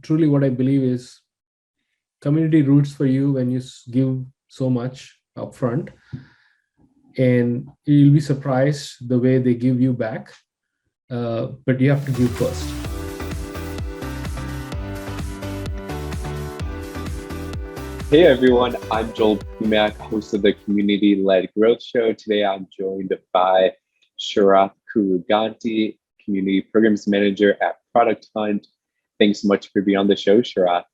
truly what I believe is community roots for you when you give so much upfront, and you'll be surprised the way they give you back. But you have to give first. Hey everyone, I'm Joel Primack, host of the Community-Led Growth Show. Today I'm joined by Sharath Kuruganty, Community Programs Manager at Product Hunt. Thanks so much for being on the show, Sharath.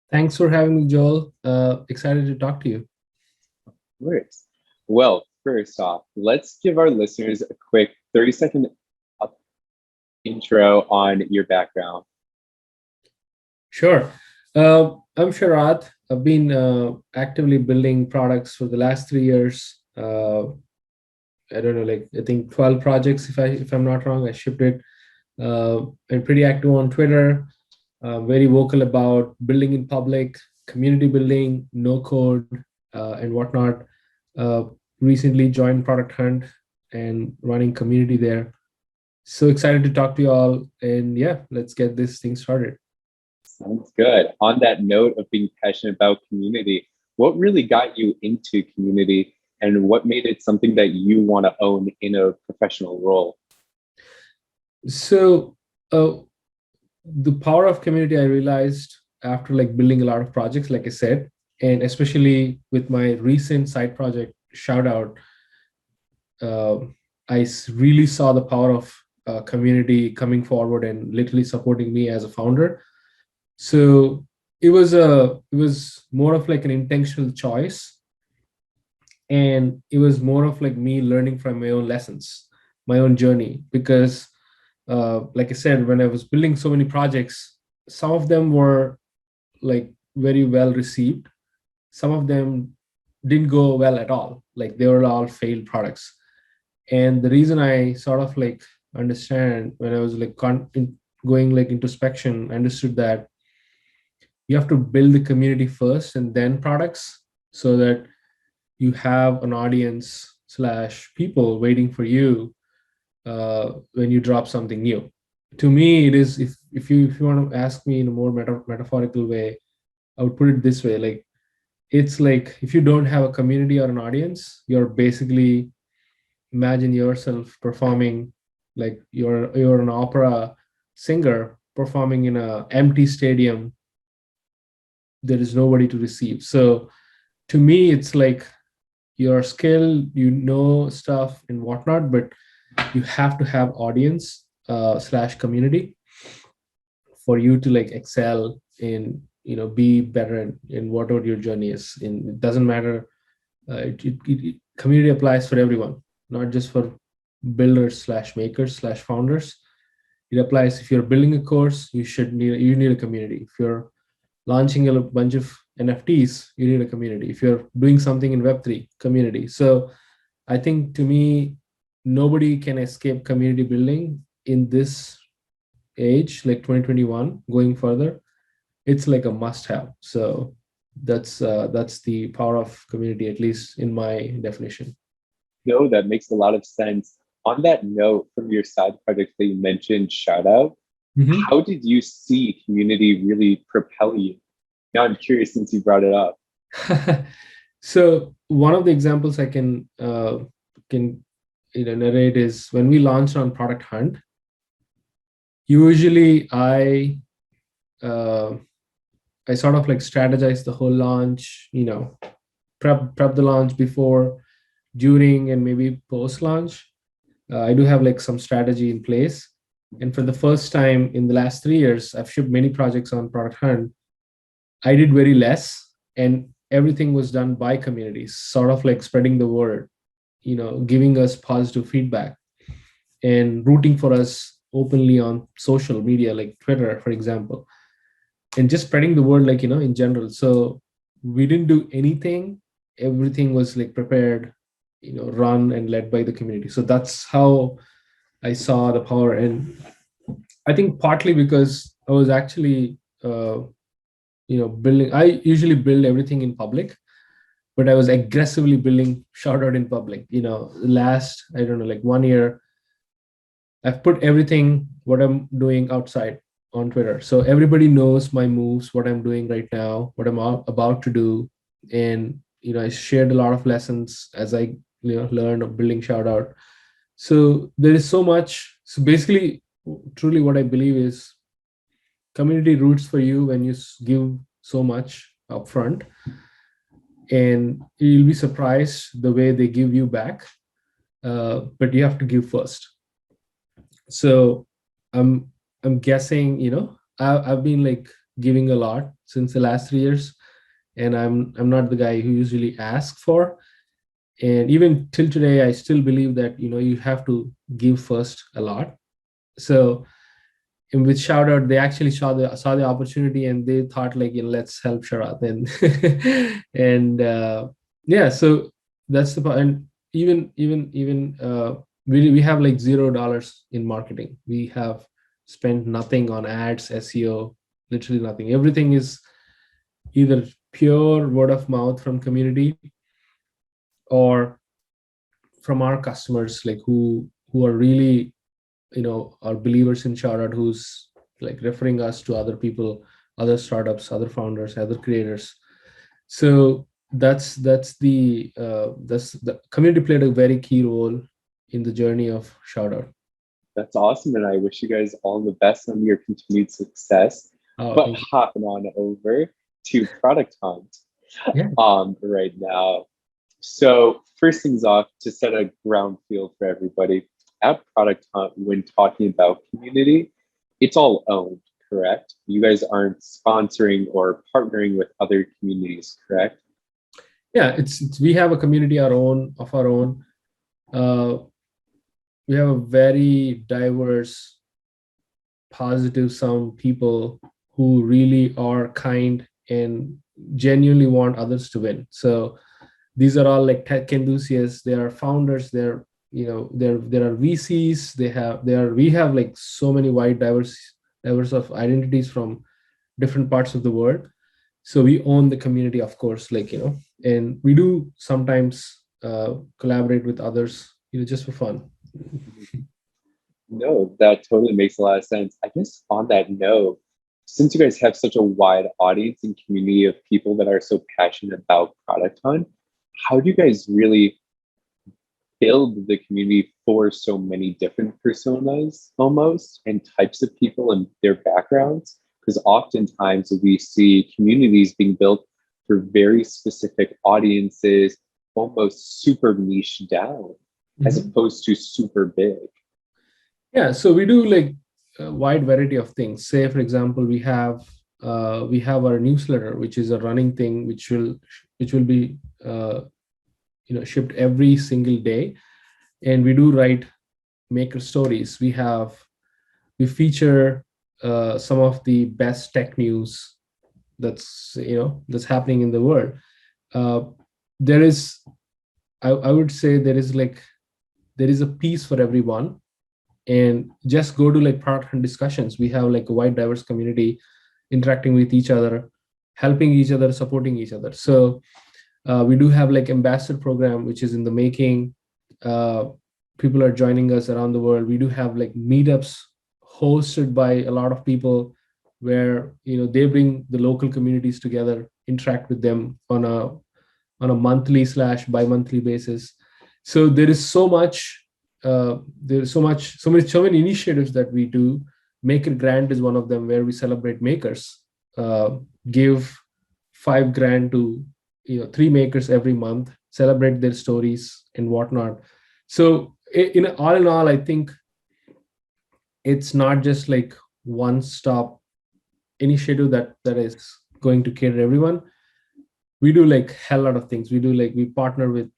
Thanks for having me, Joel. Excited to talk to you. Of course. Well, first off, let's give our listeners a quick 30-second intro on your background. Sure. I'm Sharath. I've been actively building products for the last 3 years. I don't know, I think 12 projects, if I'm not wrong. I shipped it. I'm pretty active on Twitter. Very vocal about building in public, community building, no code, and whatnot. Recently joined Product Hunt and running community there. So excited to talk to you all. And yeah, let's get this thing started. Sounds good. On that note of being passionate about community, what really got you into community and what made it something that you want to own in a professional role? So the power of community, I realized after building a lot of projects, like I said, and especially with my recent side project, ShoutOut, I really saw the power of community coming forward and literally supporting me as a founder. So it was more of an intentional choice, and it was more of me learning from my own lessons, my own journey. Because like I said, when I was building so many projects, some of them were very well received, some of them didn't go well at all. They were all failed products. And the reason I sort of understand, when I was going introspection, I understood that you have to build the community first and then products, so that you have an audience / people waiting for you when you drop something new. To me, it is, if you want to ask me in a more metaphorical way, I would put it this way: it's if you don't have a community or an audience, you're basically, imagine yourself performing you're an opera singer performing in an empty stadium. There is nobody to receive. So to me, it's you're skilled, stuff and whatnot, but you have to have audience / community for you to excel in, be better in whatever your journey is. And it doesn't matter. Community applies for everyone, not just for builders / makers / founders. It applies if you're building a course, you need a community. If you're launching a bunch of NFTs, you need a community. If you're doing something in Web3, community. So I think, to me, nobody can escape community building in this age, 2021, going further. It's a must-have. So that's the power of community, at least in my definition. No, that makes a lot of sense. On that note, from your side project that you mentioned, ShoutOut, how did you see community really propel you? Now I'm curious, since you brought it up. So one of the examples I can narrate is when we launched on Product Hunt. Usually I sort of strategize the whole launch, prep the launch before, during, and maybe post launch. I do have some strategy in place. And for the first time in the last 3 years, I've shipped many projects on Product Hunt. I did very less, and everything was done by communities, sort of spreading the word, giving us positive feedback and rooting for us openly on social media, like Twitter, for example, and just spreading the word, in general. So we didn't do anything. Everything was prepared, run and led by the community. So that's how I saw the power. And I think partly because I was actually, building, I usually build everything in public, but I was aggressively building ShoutOut in public. Last, I don't know, 1 year, I've put everything, what I'm doing outside on Twitter. So everybody knows my moves, what I'm doing right now, what I'm about to do. And, I shared a lot of lessons as I, learned of building ShoutOut. So there is so much. So basically, truly what I believe is community roots for you when you give so much upfront, and you'll be surprised the way they give you back. But you have to give first. So i'm I'm guessing, I've been like giving a lot since the last 3 years, and I'm not the guy who usually asks for. And even till today I still believe that, you have to give first a lot. So and with ShoutOut, they actually saw the opportunity, and they thought like, let's help Sharath. And and yeah, so that's the part. And we have like $0 in marketing. We have spent nothing on ads, SEO, literally nothing. Everything is either pure word of mouth from community, or from our customers, like who are really, are believers in ShoutOut, who's like referring us to other people, other startups, other founders, other creators. So that's the community played a very key role in the journey of ShoutOut. That's awesome, and I wish you guys all the best on your continued success. Oh, But thank you. hopping on over to Product Hunt Yeah. right now. So first things off, to set a ground feel for everybody, at Product Hunt, when talking about community, it's all owned, correct? You guys aren't sponsoring or partnering with other communities, correct? Yeah, it's we have a community our own. uh, we have a very diverse, positive some people who really are kind and genuinely want others to win. So these are all like tech enthusiasts. They are founders. There are VCs. We have like so many wide diverse of identities from different parts of the world. So we own the community, of course, and we do sometimes collaborate with others, just for fun. No, that totally makes a lot of sense. I guess on that note, since you guys have such a wide audience and community of people that are so passionate about Product Hunt, how do you guys really build the community for so many different personas almost and types of people and their backgrounds? Because oftentimes we see communities being built for very specific audiences, almost super niche down, as Mhm. opposed to super big. Yeah, so we do like a wide variety of things. Say, for example, we have our newsletter, which is a running thing, which will be shipped every single day, and we do write maker stories. We feature some of the best tech news that's happening in the world. Uh, there is, I would say, there is a piece for everyone. And just go to like product and discussions. We have like a wide diverse community interacting with each other, helping each other, supporting each other. So we do have like ambassador program, which is in the making. uh, People are joining us around the world. We do have like meetups hosted by a lot of people, where they bring the local communities together, interact with them on a monthly slash bi-monthly basis. So there is so much, so many initiatives that we do. Maker Grant is one of them, where we celebrate makers, give 5 grand to three makers every month, celebrate their stories and whatnot. So in all, I think it's not just like one stop initiative that is going to cater everyone. We do like hell lot of things. We partner with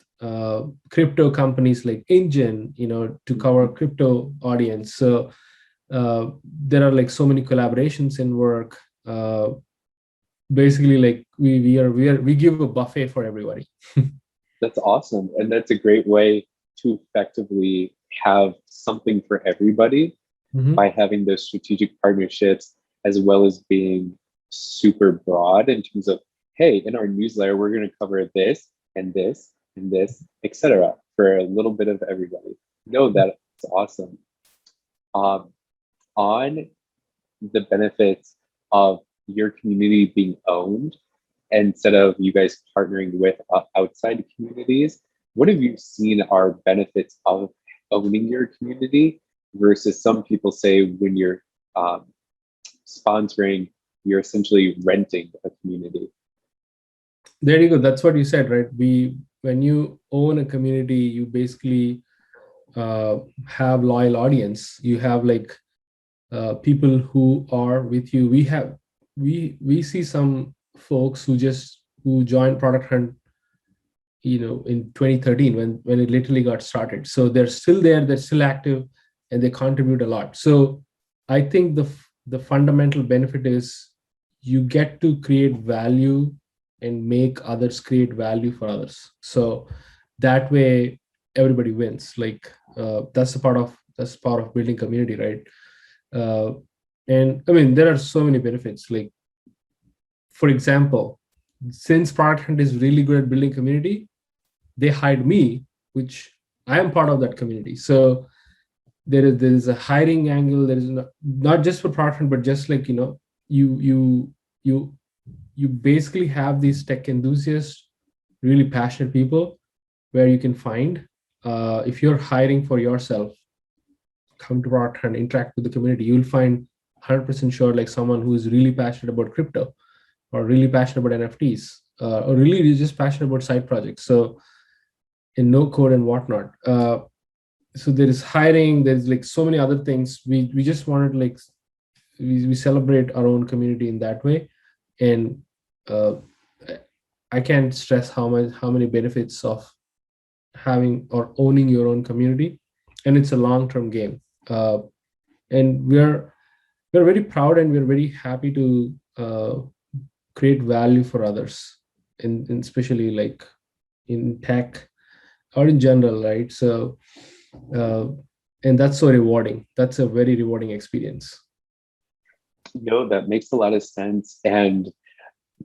crypto companies like Engine, to cover crypto audience. So there are like so many collaborations in work. Basically, like we give a buffet for everybody. That's awesome. And that's a great way to effectively have something for everybody Mhm. by having those strategic partnerships, as well as being super broad in terms of, hey, in our newsletter, we're going to cover this and this and this, etc., for a little bit of everybody. No, that's awesome. Um, on the benefits of your community being owned instead of you guys partnering with outside communities? What have you seen are benefits of owning your community versus some people say when you're um, sponsoring, you're essentially renting a community? There you go. That's what you said, right? When you own a community, you basically have loyal audience. You have like people who are with you. We see some folks who joined Product Hunt, in 2013 when it literally got started. So they're still there, they're still active, and they contribute a lot. So I think the fundamental benefit is you get to create value and make others create value for others. So that way everybody wins. Like that's part of building community, right? uh, and I mean there are so many benefits. Like, for example, since Product Hunt is really good at building community, they hired me, which I am part of that community. So there is a hiring angle. There is not just for Product Hunt, but just like, you you you you basically have these tech enthusiasts, really passionate people, where you can find, if you're hiring for yourself, come to Product Hunt, interact with the community, you'll find 100% sure like someone who is really passionate about crypto, or really passionate about NFTs, or really just passionate about side projects. So in no code and whatnot. So there is hiring. There's like so many other things. We just wanted like we celebrate our own community in that way, and uh, I can't stress how many benefits of having or owning your own community, and it's a long term game. And we're very proud and we're very happy to create value for others, in especially like in tech or in general, right? So uh, and that's so rewarding. That's a very rewarding experience. No, that makes a lot of sense. And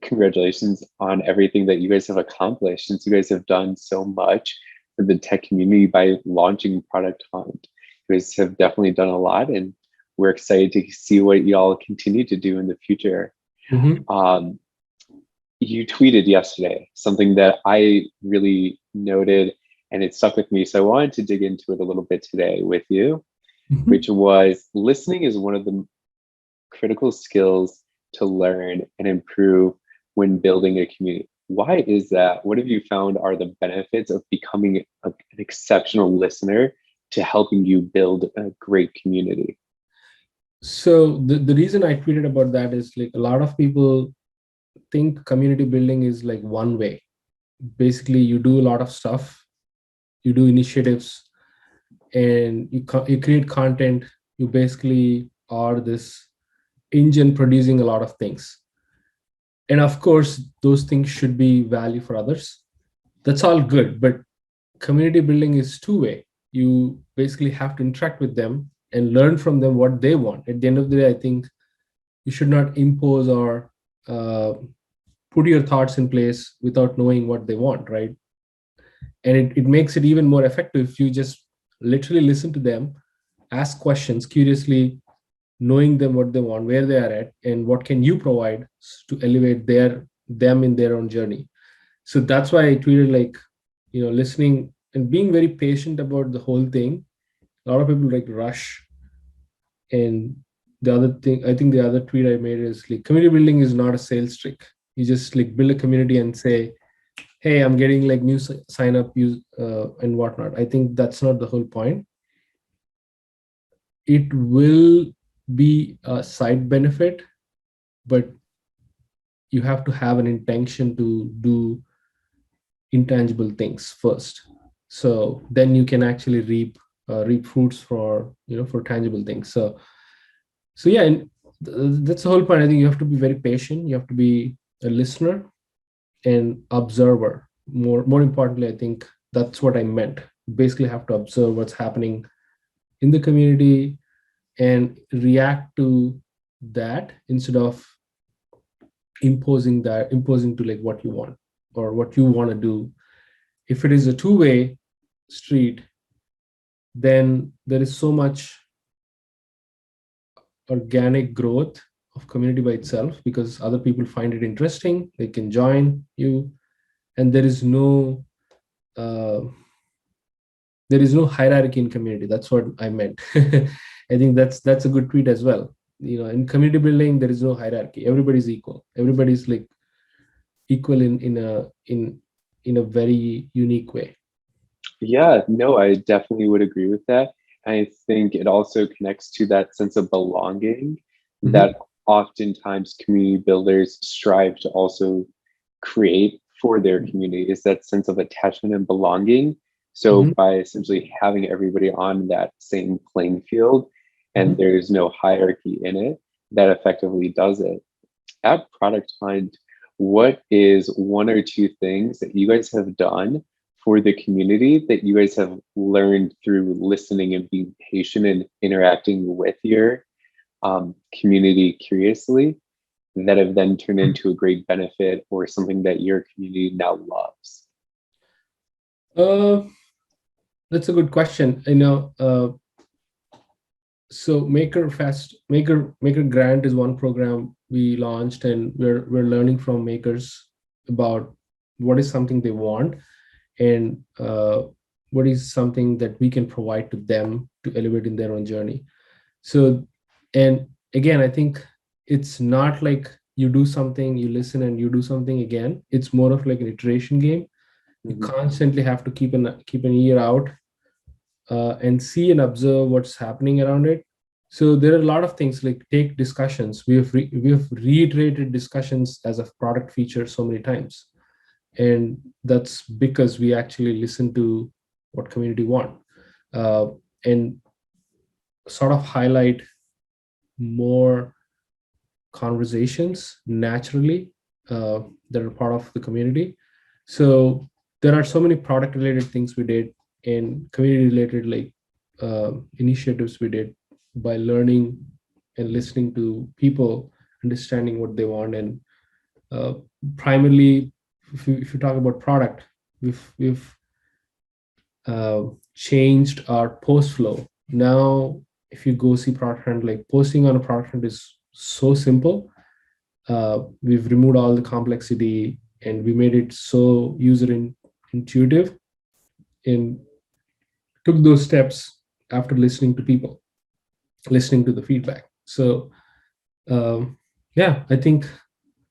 congratulations on everything that you guys have accomplished, since you guys have done so much for the tech community by launching Product Hunt. You guys have definitely done a lot, and we're excited to see what y'all continue to do in the future. Mhm. Um, you tweeted yesterday something that I really noted and it stuck with me. So I wanted to dig into it a little bit today with you, Mhm. which was listening is one of the critical skills to learn and improve when building a community. Why is that? What have you found are the benefits of becoming an exceptional listener to helping you build a great community? So the reason I tweeted about that is like a lot of people think community building is like one way. Basically, you do a lot of stuff, you do initiatives, and you create content. You basically are this engine producing a lot of things. And of course, those things should be value for others. That's all good. But community building is two-way. You basically have to interact with them and learn from them what they want. At the end of the day, I think you should not impose or put your thoughts in place without knowing what they want, right? And it makes it even more effective if you just literally listen to them, ask questions curiously, knowing them what they want, where they are at, and what can you provide to elevate them in their own journey. So that's why I tweeted like, listening and being very patient about the whole thing. A lot of people like rush. And the other thing, I think the other tweet I made is like, community building is not a sales trick. You just like build a community and say, hey, I'm getting like new sign up use and whatnot. I think that's not the whole point. It will be a side benefit, but you have to have an intention to do intangible things first. So then you can actually reap fruits for tangible things. So yeah, and that's the whole point. I think you have to be very patient. You have to be a listener and observer. More importantly, I think that's what I meant. You basically have to observe what's happening in the community and react to that instead of imposing to like what you want or what you want to do. If it is a two-way street, then there is so much organic growth of community by itself, because other people find it interesting, they can join you, and uh, there is no hierarchy in community. That's what I meant. I think that's a good tweet as well. In community building, there is no hierarchy. Everybody's equal. Everybody's like equal in a very unique way. Yeah, no, I definitely would agree with that. I think it also connects to that sense of belonging Hmm. that oftentimes community builders strive to also create for their community, is that sense of attachment and belonging. So Hmm. by essentially having everybody on that same playing field and Hmm. there's no hierarchy in it, that effectively does it. At Product Hunt, what is one or two things that you guys have done for the community that you guys have learned through listening and being patient and interacting with your community curiously, that have then turned into a great benefit or something that your community now loves? Uh, that's a good question. So Maker Grant is one program we launched, and we're learning from makers about what is something they want, and what is something that we can provide to them to elevate in their own journey. So, and again, I think it's not like you do something, you listen, and you do something again. It's more of like an iteration game. You Mhm. constantly have to keep an ear out, and see and observe what's happening around it. So there are a lot of things, like take discussions. We have reiterated discussions as a product feature so many times, and that's because we actually listen to what community want, uh, and sort of highlight more conversations naturally, that are part of the community. So there are so many product related things we did, and community related, like initiatives we did, by learning and listening to people, understanding what they want. And uh, primarily, if you talk about product, we've changed our post flow. Now, if you go see product hunt, like posting on a product hunt is so simple. We've removed all the complexity, and we made it so intuitive, and took those steps after listening to people, listening to the feedback. So yeah, I think,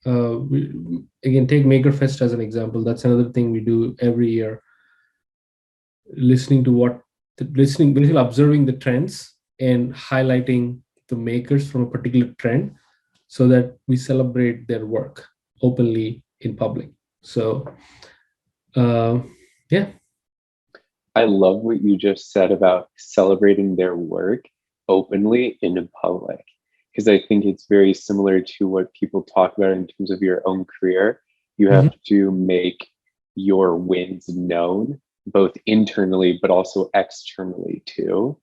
again, take Makerfest as an example. That's another thing we do every year, listening to listening, basically observing the trends and highlighting the makers from a particular trend, so that we celebrate their work openly in public. So uh, yeah. I love what you just said about celebrating their work openly in public, because I think it's very similar to what people talk about in terms of your own career. You Mhm. have to make your wins known, both internally but also externally too.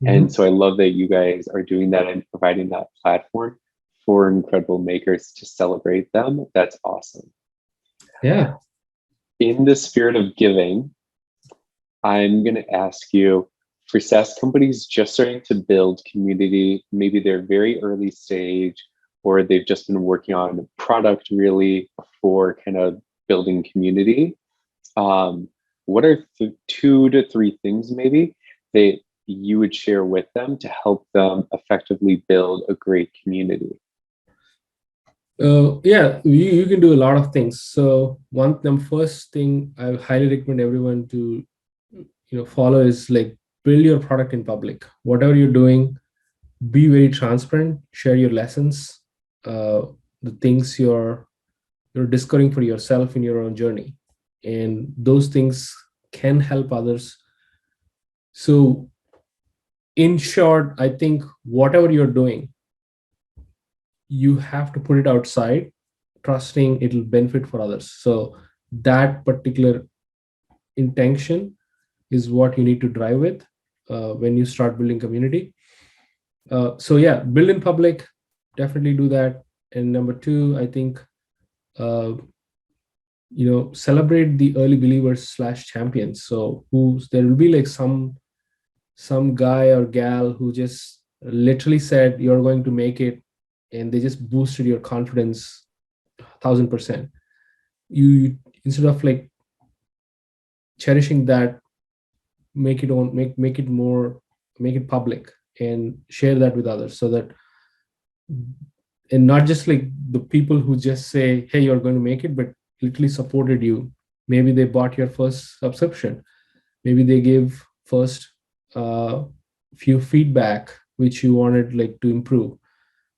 And Mhm. so I love that you guys are doing that and providing that platform for incredible makers to celebrate them. That's awesome. Yeah. In the spirit of giving, I'm going to ask you, for SaaS companies just starting to build community, maybe they're very early stage, or they've just been working on product really for kind of building community. Um, what are 2 to 3 things maybe that you would share with them to help them effectively build a great community? Yeah, you can do a lot of things. So the first thing I highly recommend everyone to follow is, like, build your product in public. Whatever you're doing, be very transparent. Share your lessons, uh, the things you're discovering for yourself in your own journey, and those things can help others. So in short, I think whatever you're doing, you have to put it outside, trusting it'll benefit for others. So that particular intention is what you need to drive with, when you start building community. So yeah, build in public, definitely do that. And number two, I think, uh, celebrate the early believers slash champions. So who's there will be like some guy or gal who just literally said you're going to make it, and they just boosted your confidence 1000%. You, instead of like cherishing that, make it on, make it more, make it public and share that with others, so that, and not just like the people who just say, hey, you're going to make it, but literally supported you. Maybe they bought your first subscription, maybe they gave first few feedback which you wanted like to improve,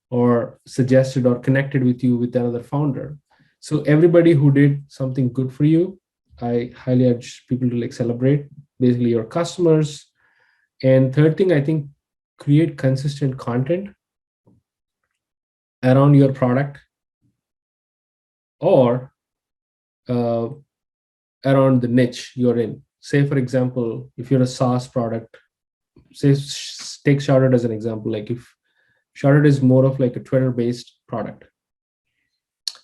or suggested or connected with you with another founder. So everybody who did something good for you, I highly urge people to like celebrate, basically your customers. And third thing, I think, create consistent content around your product, or uh, around the niche you're in. Say, for example, if you're a SaaS product, say, take ShoutOut as an example. Like if ShoutOut is more of like a Twitter-based product,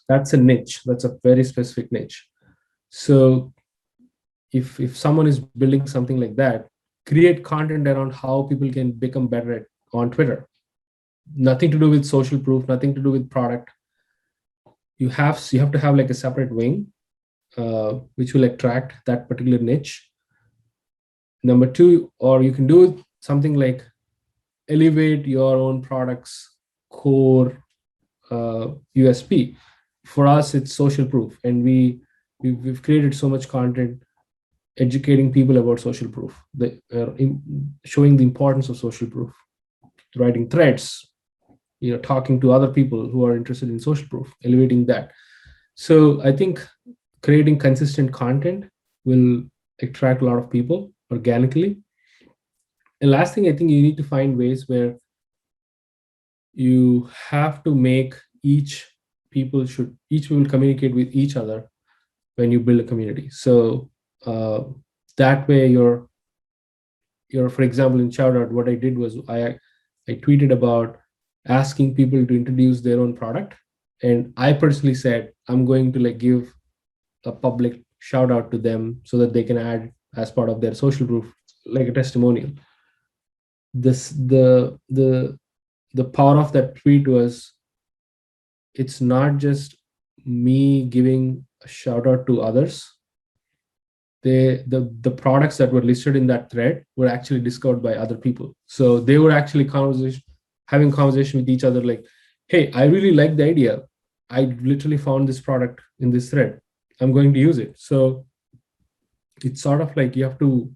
that's a niche. That's a very specific niche. So if someone is building something like that, create content around how people can become better at on Twitter. Nothing to do with social proof, nothing to do with product. You have to have like a separate wing, which will attract that particular niche. Number two, or you can do something like elevate your own product's core USP. For us, it's social proof, and we've created so much content educating people about social proof, showing the importance of social proof, writing threads, talking to other people who are interested in social proof, elevating that. So I think creating consistent content will attract a lot of people organically. And last thing, I think you need to find ways where you have to make each people communicate with each other when you build a community. So that way you're, for example, in ShoutOut, what I did was I tweeted about asking people to introduce their own product, and I personally said I'm going to like give a public shout out to them so that they can add as part of their social proof, like a testimonial. The power of that tweet was, it's not just me giving a shout out to others. The products that were listed in that thread were actually discovered by other people. So they were actually having conversation with each other, like, hey, I really like the idea. I literally found this product in this thread. I'm going to use it. So it's sort of like you have to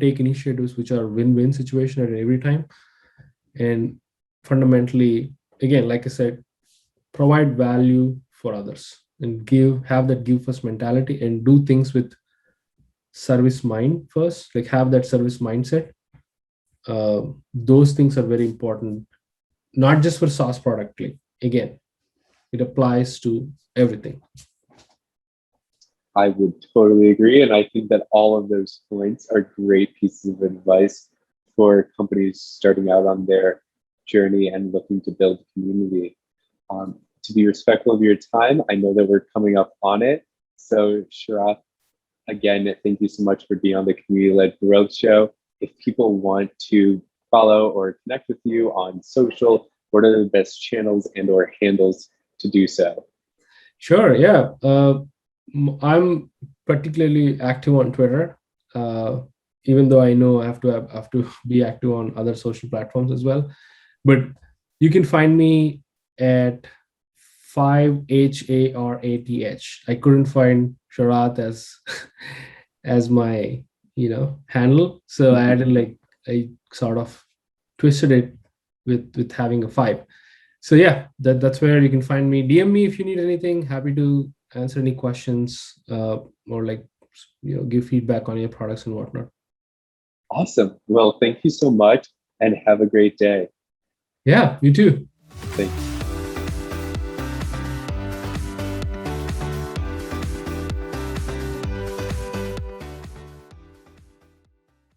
take initiatives which are win-win situation at every time. And fundamentally, again, like I said, provide value for others and have that give first mentality, and do things with service mind first, like have that service mindset. Those things are very important, not just for SaaS product. Like, again, it applies to everything. I would totally agree. And I think that all of those points are great pieces of advice for companies starting out on their journey and looking to build a community. To be respectful of your time, I know that we're coming up on it. So Sharath, again, thank you so much for being on the Community-Led Growth Show. If people want to follow or connect with you on social, what are the best channels and or handles to do so? Sure, yeah. I'm particularly active on Twitter, even though I know I have to be active on other social platforms as well. But you can find me at 5HARATH. I couldn't find Sharath as my handle, so I added I sort of twisted it with having a 5. So yeah, that's where you can find me. DM me if you need anything. Happy to answer any questions, or give feedback on your products and whatnot. Awesome. Well, thank you so much and have a great day. Yeah, you too. Thank you.